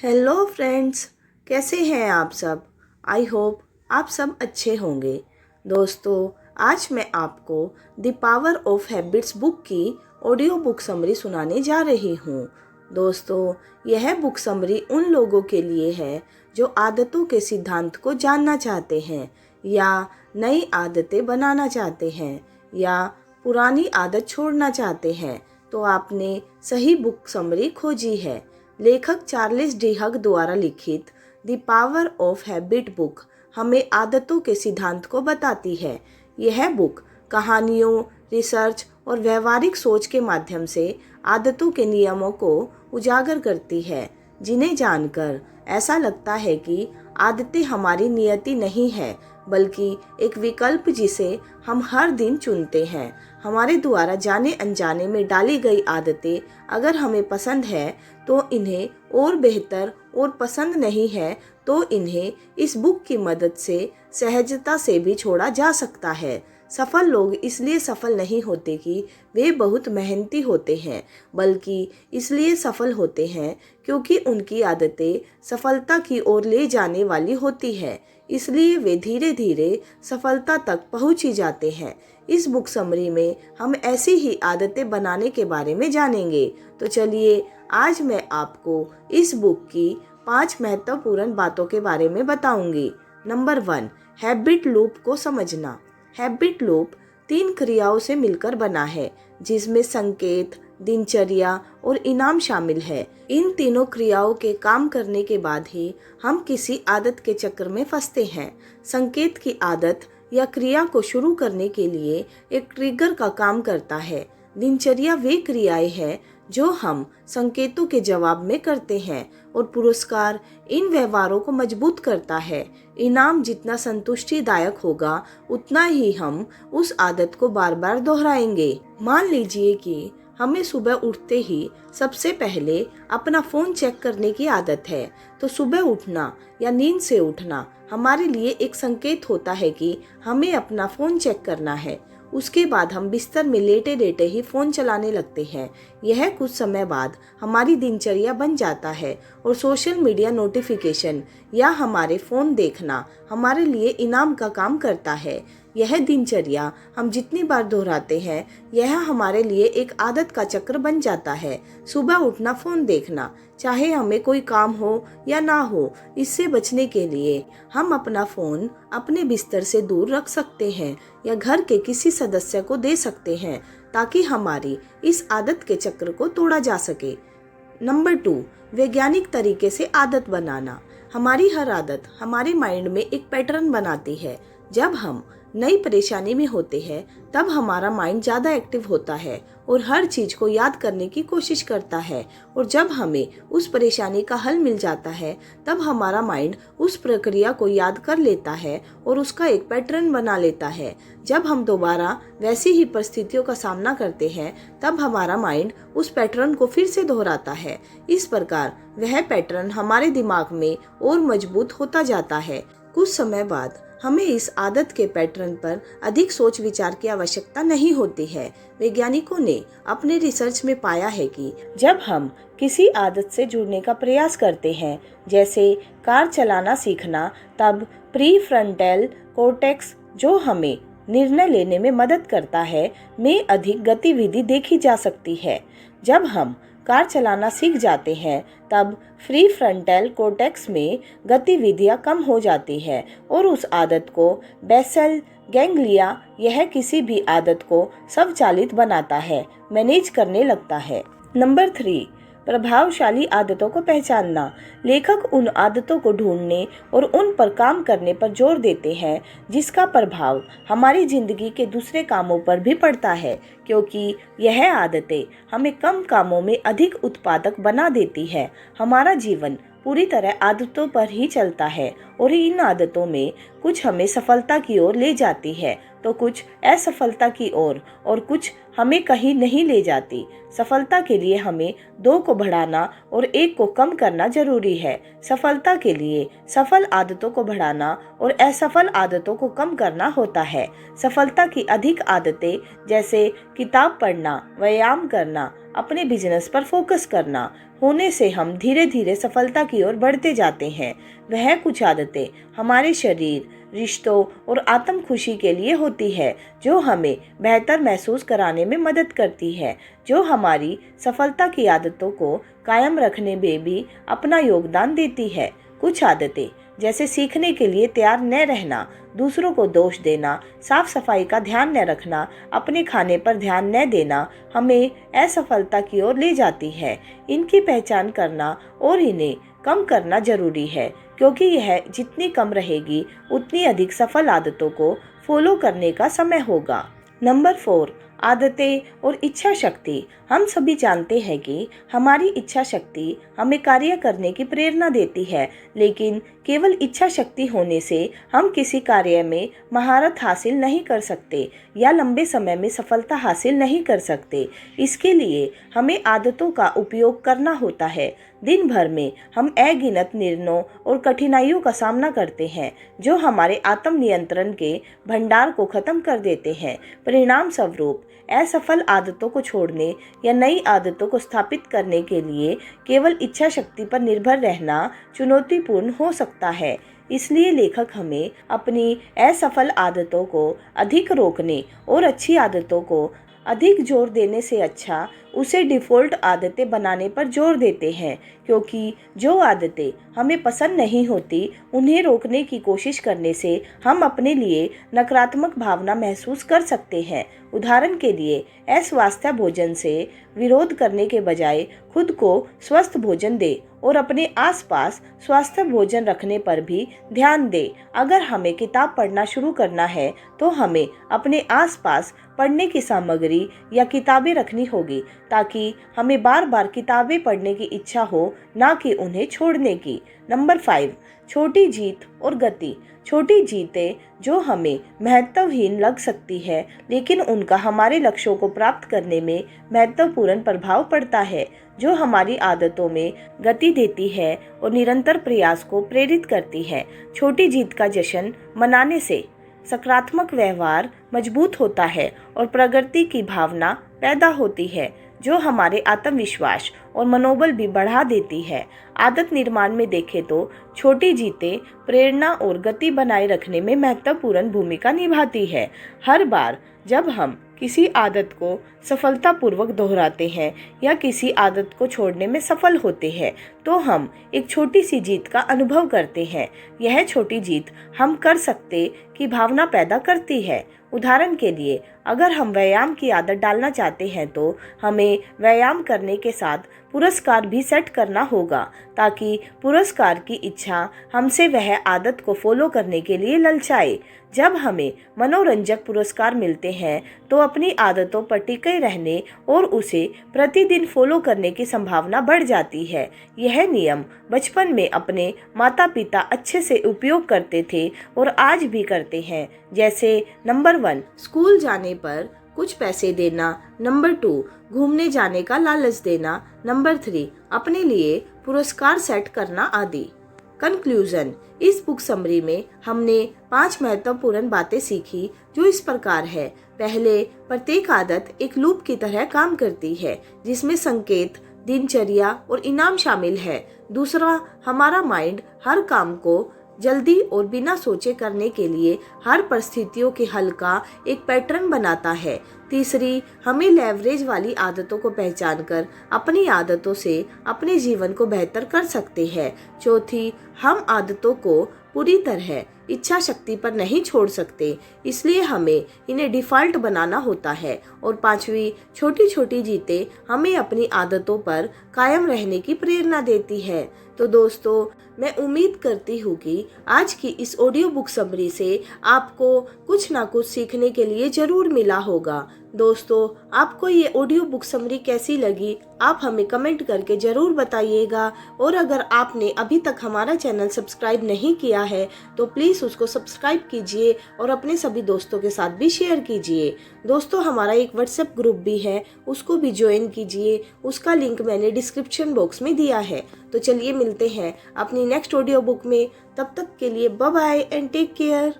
Hello friends, कैसे हैं आप सब। आई होप आप सब अच्छे होंगे। दोस्तों, आज मैं आपको the power of habits book की ऑडियो बुक समरी सुनाने जा रही हूँ। दोस्तों, यह बुक समरी उन लोगों के लिए है जो आदतों के सिद्धांत को जानना चाहते हैं या नई आदतें बनाना चाहते हैं या पुरानी आदत छोड़ना चाहते हैं। तो आपने सही बुक समरी खोजी है। लेखक चार्ल्स डीहग द्वारा लिखित the power of habit book हमें आदतों के सिद्धांत को बताती है। यह बुक कहानियों, रिसर्च और व्यवहारिक सोच के माध्यम से आदतों के नियमों को उजागर करती है, जिन्हें जानकर ऐसा लगता है कि आदतें हमारी नियति नहीं है, बल्कि एक विकल्प जिसे हम हर दिन चुनते हैं। हमारे द्वारा जाने अनजाने में डाली गई आदतें अगर हमें पसंद है तो इन्हें, और बेहतर और पसंद नहीं है तो इन्हें इस बुक की मदद से सहजता से भी छोड़ा जा सकता है। सफल लोग इसलिए सफल नहीं होते कि वे बहुत मेहनती होते हैं, बल्कि इसलिए सफल होते हैं क्योंकि उनकी आदतें सफलता की ओर ले जाने वाली होती है। इसलिए वे धीरे धीरे सफलता तक पहुंच ही जाते हैं। इस बुक समरी में हम ऐसी ही आदतें बनाने के बारे में जानेंगे। तो चलिए, आज मैं आपको इस बुक की 5 महत्वपूर्ण बातों के बारे में बताऊंगी। नंबर 1, हैबिट लूप को समझना। हैबिट लूप 3 क्रियाओं से मिलकर बना है, जिसमें संकेत, दिनचर्या और इनाम शामिल है। इन तीनों क्रियाओं के काम करने के बाद ही हम किसी आदत के चक्र में फंसते हैं। संकेत की आदत या क्रिया को शुरू करने के लिए एक ट्रिगर का काम करता है। दिनचर्या वे क्रियाएं हैं जो हम संकेतों के जवाब में करते हैं, और पुरस्कार इन व्यवहारों को मजबूत करता है। इनाम जितना संतुष्टिदायक होगा, उतना ही हम उस आदत को बार बार दोहराएंगे। मान लीजिए कि हमें सुबह उठते ही सबसे पहले अपना फ़ोन चेक करने की आदत है, तो सुबह उठना या नींद से उठना हमारे लिए एक संकेत होता है कि हमें अपना फ़ोन चेक करना है। उसके बाद हम बिस्तर में लेटे लेटे ही फ़ोन चलाने लगते हैं। यह कुछ समय बाद हमारी दिनचर्या बन जाता है, और सोशल मीडिया नोटिफिकेशन या हमारे फ़ोन देखना हमारे लिए इनाम का काम करता है। यह दिनचर्या हम जितनी बार दोहराते हैं, यह हमारे लिए एक आदत का चक्र बन जाता है। सुबह उठना, फ़ोन देखना, चाहे हमें कोई काम हो या ना हो। इससे बचने के लिए हम अपना फ़ोन अपने बिस्तर से दूर रख सकते हैं या घर के किसी सदस्य को दे सकते हैं, ताकि हमारी इस आदत के चक्र को तोड़ा जा सके। नंबर 2, वैज्ञानिक तरीके से आदत बनाना। हमारी हर आदत हमारे माइंड में एक पैटर्न बनाती है। जब हम नई परेशानी में होते हैं, तब हमारा माइंड ज़्यादा एक्टिव होता है और हर चीज़ को याद करने की कोशिश करता है। और जब हमें उस परेशानी का हल मिल जाता है, तब हमारा माइंड उस प्रक्रिया को याद कर लेता है और उसका एक पैटर्न बना लेता है। जब हम दोबारा वैसी ही परिस्थितियों का सामना करते हैं, तब हमारा माइंड उस पैटर्न को फिर से दोहराता है। इस प्रकार वह पैटर्न हमारे दिमाग में और मजबूत होता जाता है। कुछ समय बाद हमें इस आदत के पैटर्न पर अधिक सोच विचार की आवश्यकता नहीं होती है। वैज्ञानिकों ने अपने रिसर्च में पाया है कि जब हम किसी आदत से जुड़ने का प्रयास करते हैं, जैसे कार चलाना सीखना, तब प्री फ्रंटल कॉर्टेक्स, जो हमें निर्णय लेने में मदद करता है, में अधिक गतिविधि देखी जा सकती है। जब हम कार चलाना सीख जाते हैं, तब फ्री फ्रंटल कॉर्टेक्स में गतिविधियां कम हो जाती है और उस आदत को बेसल गैंग्लिया, यह किसी भी आदत को स्वचालित बनाता है, मैनेज करने लगता है। नंबर 3, प्रभावशाली आदतों को पहचानना। लेखक उन आदतों को ढूंढने और उन पर काम करने पर जोर देते हैं जिसका प्रभाव हमारी जिंदगी के दूसरे कामों पर भी पड़ता है, क्योंकि यह आदतें हमें कम कामों में अधिक उत्पादक बना देती है। हमारा जीवन पूरी तरह आदतों पर ही चलता है, और इन आदतों में कुछ हमें सफलता की ओर ले जाती है तो कुछ असफलता की ओर, और कुछ हमें कहीं नहीं ले जाती। सफलता के लिए हमें 2 को बढ़ाना और 1 को कम करना जरूरी है। सफलता के लिए सफल आदतों को बढ़ाना और असफल आदतों को कम करना होता है। सफलता की अधिक आदतें जैसे किताब पढ़ना, व्यायाम करना, अपने बिजनेस पर फोकस करना होने से हम धीरे धीरे सफलता की ओर बढ़ते जाते हैं। वह कुछ आदतें हमारे शरीर, रिश्तों और आत्म खुशी के लिए होती है जो हमें बेहतर महसूस कराने में मदद करती है, जो हमारी सफलता की आदतों को कायम रखने में भी अपना योगदान देती है। कुछ आदतें जैसे सीखने के लिए तैयार न रहना, दूसरों को दोष देना, साफ सफाई का ध्यान न रखना, अपने खाने पर ध्यान न देना हमें असफलता की ओर ले जाती है। इनकी पहचान करना और इन्हें कम करना जरूरी है, क्योंकि यह जितनी कम रहेगी उतनी अधिक सफल आदतों को फॉलो करने का समय होगा। नंबर 4, आदतें और इच्छा शक्ति। हम सभी जानते हैं कि हमारी इच्छा शक्ति हमें कार्य करने की प्रेरणा देती है, लेकिन केवल इच्छा शक्ति होने से हम किसी कार्य में महारत हासिल नहीं कर सकते या लंबे समय में सफलता हासिल नहीं कर सकते। इसके लिए हमें आदतों का उपयोग करना होता है। दिन भर में हम अगिनत निर्णयों और कठिनाइयों का सामना करते हैं जो हमारे आत्म नियंत्रण के भंडार को खत्म कर देते हैं। परिणाम स्वरूप असफल आदतों को छोड़ने या नई आदतों को स्थापित करने के लिए केवल इच्छा शक्ति पर निर्भर रहना चुनौतीपूर्ण हो सकता है। इसलिए लेखक हमें अपनी असफल आदतों को अधिक रोकने और अच्छी आदतों को अधिक जोर देने से अच्छा उसे डिफ़ॉल्ट आदतें बनाने पर जोर देते हैं, क्योंकि जो आदतें हमें पसंद नहीं होती उन्हें रोकने की कोशिश करने से हम अपने लिए नकारात्मक भावना महसूस कर सकते हैं। उदाहरण के लिए अस्वास्थ्य भोजन से विरोध करने के बजाय खुद को स्वस्थ भोजन दे और अपने आसपास स्वस्थ भोजन रखने पर भी ध्यान दे। अगर हमें किताब पढ़ना शुरू करना है तो हमें अपने आसपास पढ़ने की सामग्री या किताबें रखनी होगी ताकि हमें बार बार किताबें पढ़ने की इच्छा हो, ना कि उन्हें छोड़ने की। नंबर 5, छोटी जीत और गति। छोटी जीतें जो हमें महत्वहीन लग सकती है, लेकिन उनका हमारे लक्ष्यों को प्राप्त करने में महत्वपूर्ण प्रभाव पड़ता है, जो हमारी आदतों में गति देती है और निरंतर प्रयास को प्रेरित करती है। छोटी जीत का जश्न मनाने से सकारात्मक व्यवहार मजबूत होता है और प्रगति की भावना पैदा होती है, जो हमारे आत्मविश्वास और मनोबल भी बढ़ा देती है। आदत निर्माण में देखें तो छोटी जीतें प्रेरणा और गति बनाए रखने में महत्वपूर्ण भूमिका निभाती है। हर बार जब हम किसी आदत को सफलतापूर्वक दोहराते हैं या किसी आदत को छोड़ने में सफल होते हैं, तो हम एक छोटी सी जीत का अनुभव करते हैं। यह छोटी जीत हम कर सकते की भावना पैदा करती है। उदाहरण के लिए, अगर हम व्यायाम की आदत डालना चाहते हैं तो हमें व्यायाम करने के साथ पुरस्कार भी सेट करना होगा, ताकि पुरस्कार की इच्छा हमसे वह आदत को फॉलो करने के लिए ललचाए। जब हमें मनोरंजक पुरस्कार मिलते हैं तो अपनी आदतों पर टिके रहने और उसे प्रतिदिन फॉलो करने की संभावना बढ़ जाती है। यह नियम बचपन में अपने माता पिता अच्छे से उपयोग करते थे और आज भी करते हैं। जैसे नंबर 1, स्कूल जाने पर कुछ पैसे देना। नंबर 2, घूमने जाने का लालच देना। नंबर 3, अपने लिए पुरस्कार सेट करना आदि। कंक्लूजन, इस बुक समरी में हमने 5 महत्वपूर्ण बातें सीखी जो इस प्रकार है। पहले, प्रत्येक आदत एक लूप की तरह काम करती है जिसमें संकेत, दिनचर्या और इनाम शामिल है। दूसरा, हमारा माइंड हर काम को जल्दी और बिना सोचे करने के लिए हर परिस्थितियों के हल का एक पैटर्न बनाता है। तीसरी, हमें लेवरेज वाली आदतों को पहचान कर अपनी आदतों से अपने जीवन को बेहतर कर सकते हैं। चौथी, हम आदतों को पूरी तरह इच्छा शक्ति पर नहीं छोड़ सकते, इसलिए हमें इन्हें डिफ़ॉल्ट बनाना होता है। और पांचवी, छोटी छोटी जीतें हमें अपनी आदतों पर कायम रहने की प्रेरणा देती है। तो दोस्तों, मैं उम्मीद करती हूँ कि आज की इस ऑडियो बुक समरी से आपको कुछ ना कुछ सीखने के लिए ज़रूर मिला होगा। दोस्तों, आपको ये ऑडियो बुक समरी कैसी लगी, आप हमें कमेंट करके ज़रूर बताइएगा। और अगर आपने अभी तक हमारा चैनल सब्सक्राइब नहीं किया है तो प्लीज़ उसको सब्सक्राइब कीजिए और अपने सभी दोस्तों के साथ भी शेयर कीजिए। दोस्तों, हमारा एक व्हाट्सएप ग्रुप भी है, उसको भी ज्वाइन कीजिए, उसका लिंक मैंने डिस्क्रिप्शन बॉक्स में दिया है। तो चलिए मिलते हैं अपनी नेक्स्ट ऑडियो बुक में। तब तक के लिए bye bye and take care.